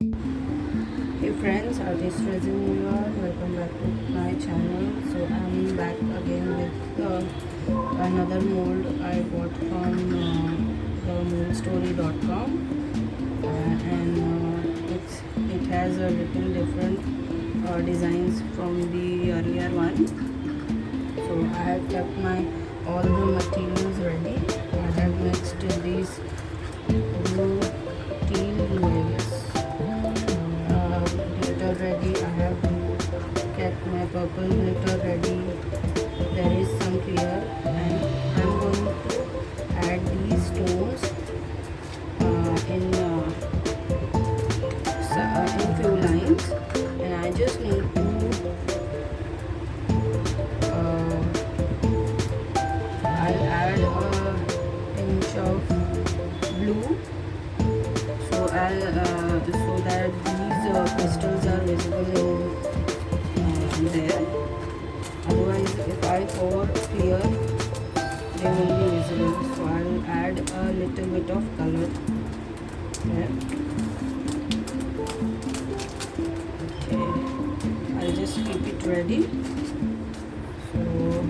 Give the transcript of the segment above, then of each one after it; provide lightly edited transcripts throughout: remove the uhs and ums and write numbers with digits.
Hey friends, Resin here. Welcome back to my channel. So I'm back again with another mold I bought from the Story.com, and it has a little different designs from the earlier one. So I have kept my all the materials ready. I have mixed these blue, teal, blue, I guess. Glitter ready. I have kept my purple glitter ready. There is some clear, and I'm going to add these stones in few lines, and I just need to I'll add a pinch of blue, so that these crystals are visible in there. Otherwise, if I pour clear, they won't be visible. So I'll add a little bit of color there. Okay, I'll just keep it ready. So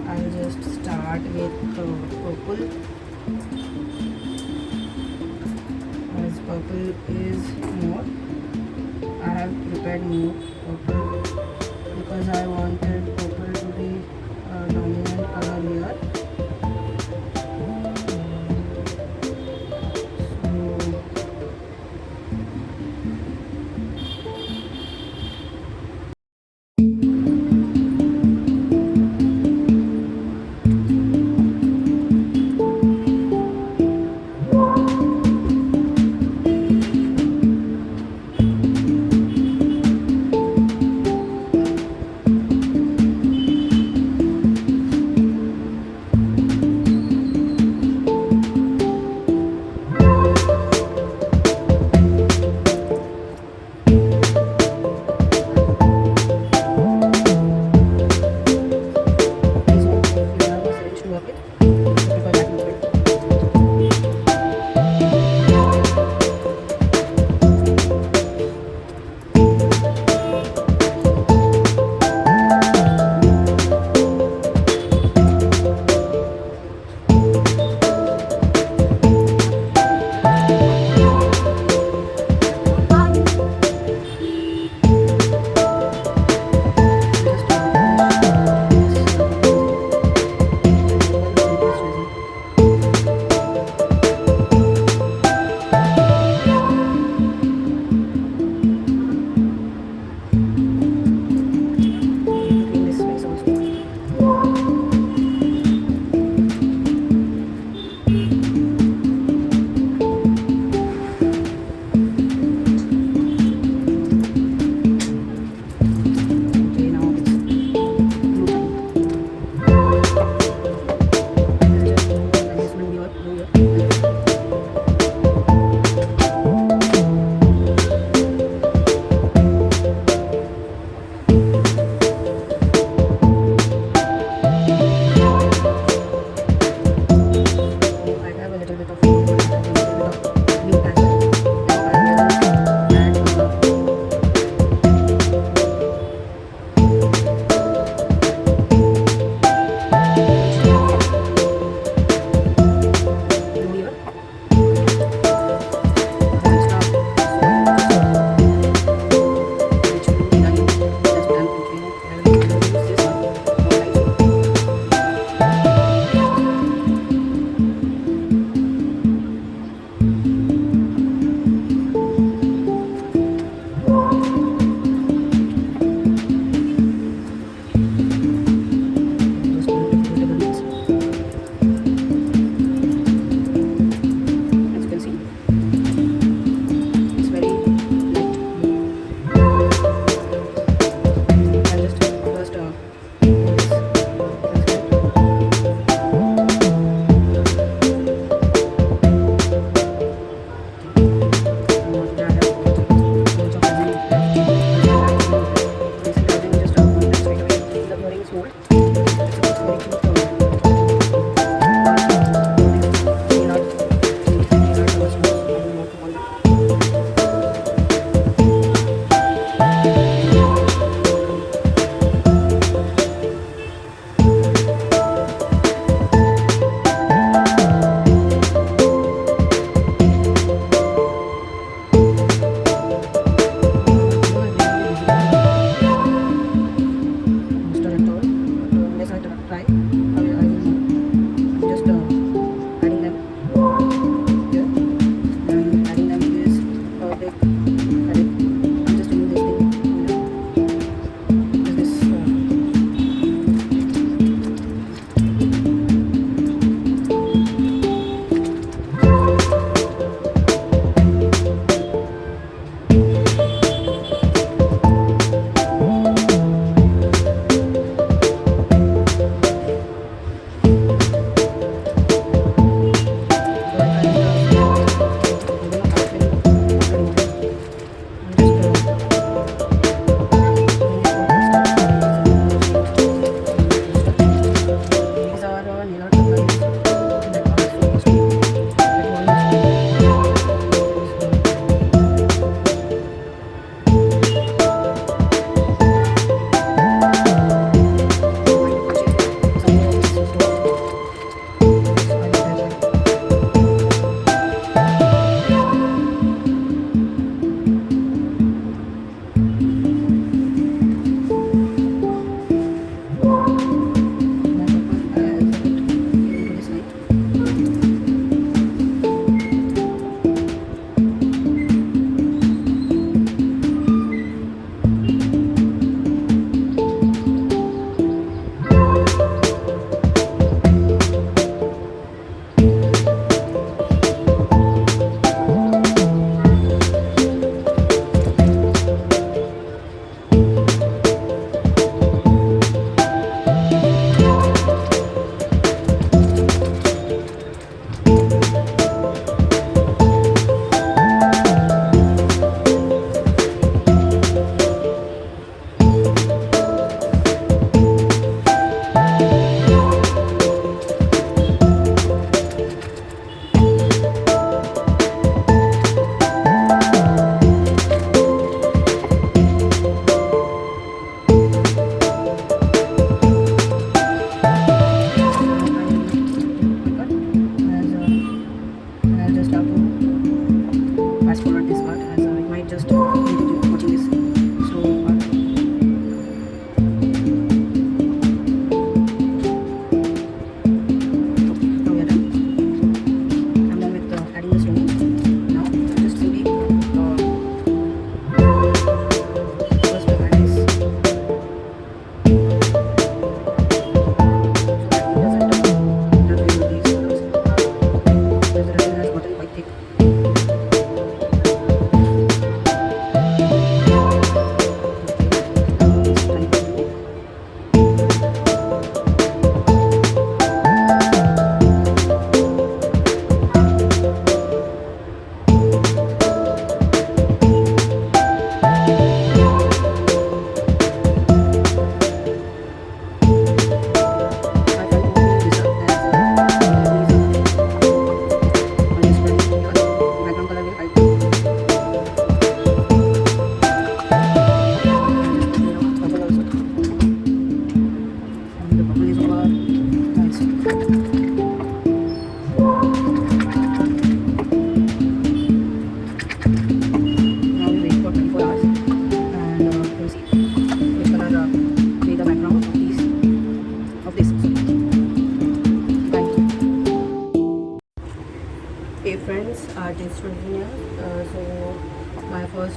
I'll just start with purple, as purple is more. I have prepared more purple because I wanted purple to be a dominant color here.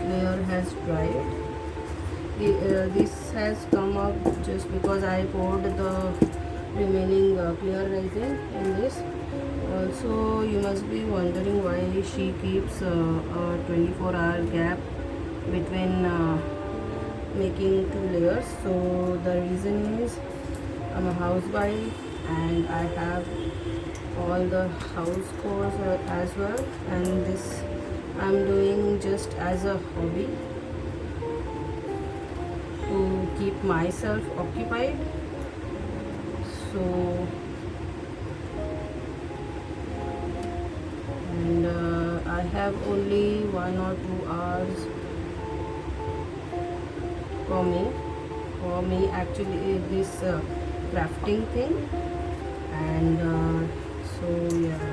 layer has dried. This has come up just because I poured the remaining clear resin in this. Also, you must be wondering why she keeps a 24-hour gap between making two layers. So the reason is I'm a housewife and I have all the house chores as well, and this I'm doing just as a hobby to keep myself occupied. So and I have only 1 or 2 hours for me actually this crafting thing. And so yeah,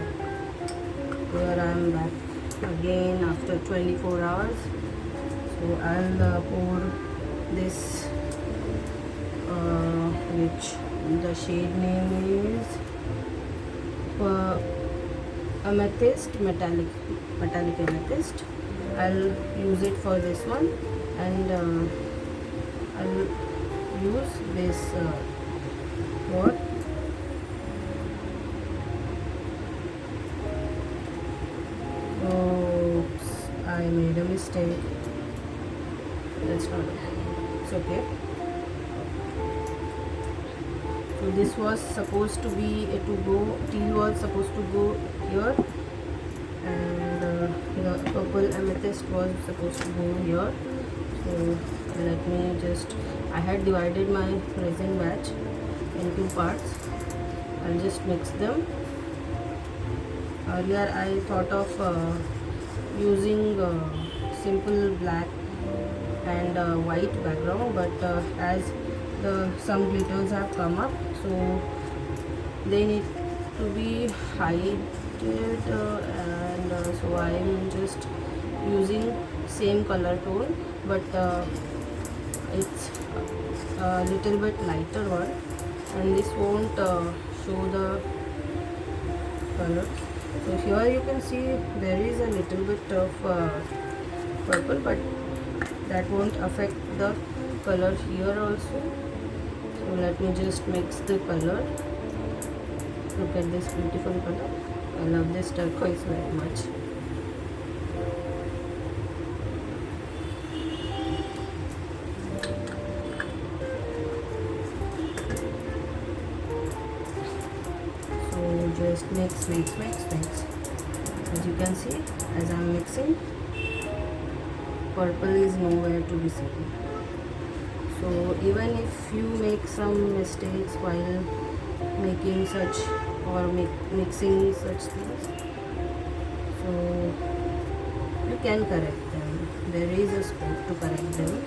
here I am back again after 24 hours. So I'll pour this which the shade name is amethyst, metallic amethyst. I'll use it for this one, and I'll use this what oops, I made a mistake. That's not okay. It's okay. So this was supposed to be teal was supposed to go here, and the purple amethyst was supposed to go here. So let me just, I had divided my resin batch in 2 parts. I'll just mix them. Earlier I thought of using simple black and white background, but as some glitters have come up, so they need to be highlighted, and so I am just using same color tone, but it's a little bit lighter one, and this won't show the color. So here you can see there is a little bit of purple, but that won't affect the color here also. So let me just mix the color. Look at this beautiful color. I love this turquoise very much. So just mix. As you can see, as I am mixing, purple is nowhere to be seen. So even if you make some mistakes while making such or mixing such things, so you can correct them. There is a scope to correct them.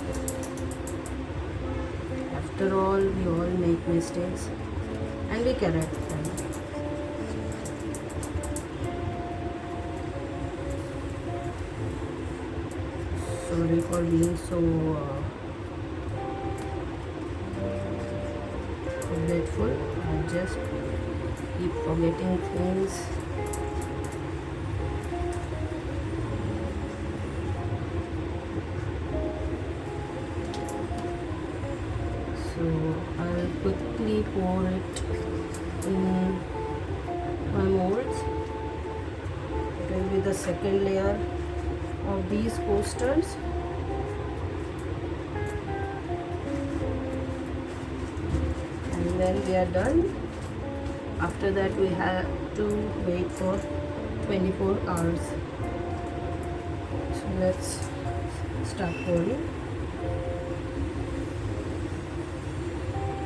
After all, we all make mistakes and we correct them. Sorry for being so forgetful. I just keep forgetting things. So I'll quickly pour it in my molds. It will be the second layer of these coasters. And then we are done. After that we have to wait for 24 hours. So let's start pouring.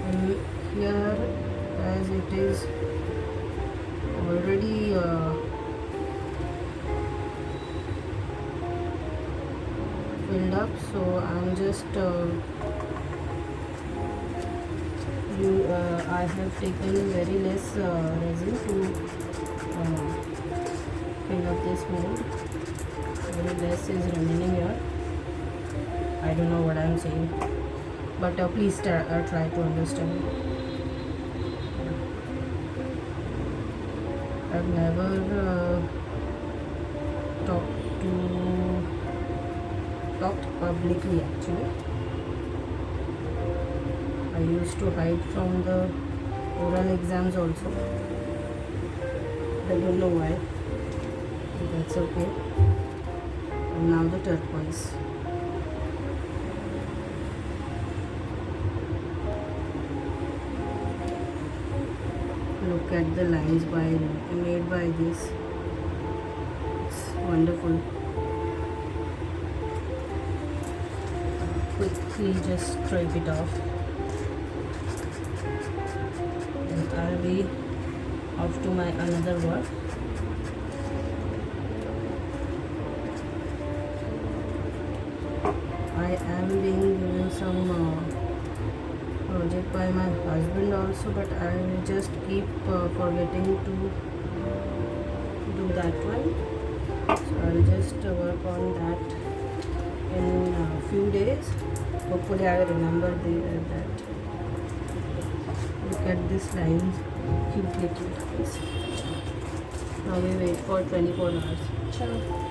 And here, as it is already filled up, so I'm just I have taken very less resin to fill up this mold. Very less is remaining here. I don't know what I am saying, but please try to understand. I've never talked to talked publicly actually. I used to hide from the oral exams also. I don't know why. That's okay. And now the turquoise. Look at the lines made by this. It's wonderful. Quickly just scrape it off. And I'll be off to my another work. I am being given some project by my husband also, but I will just keep forgetting to do that one. So I'll just work on that in a few days. Hopefully I will remember that. Look at this lines, cute little lines. Now we wait for 24 hours. Ciao.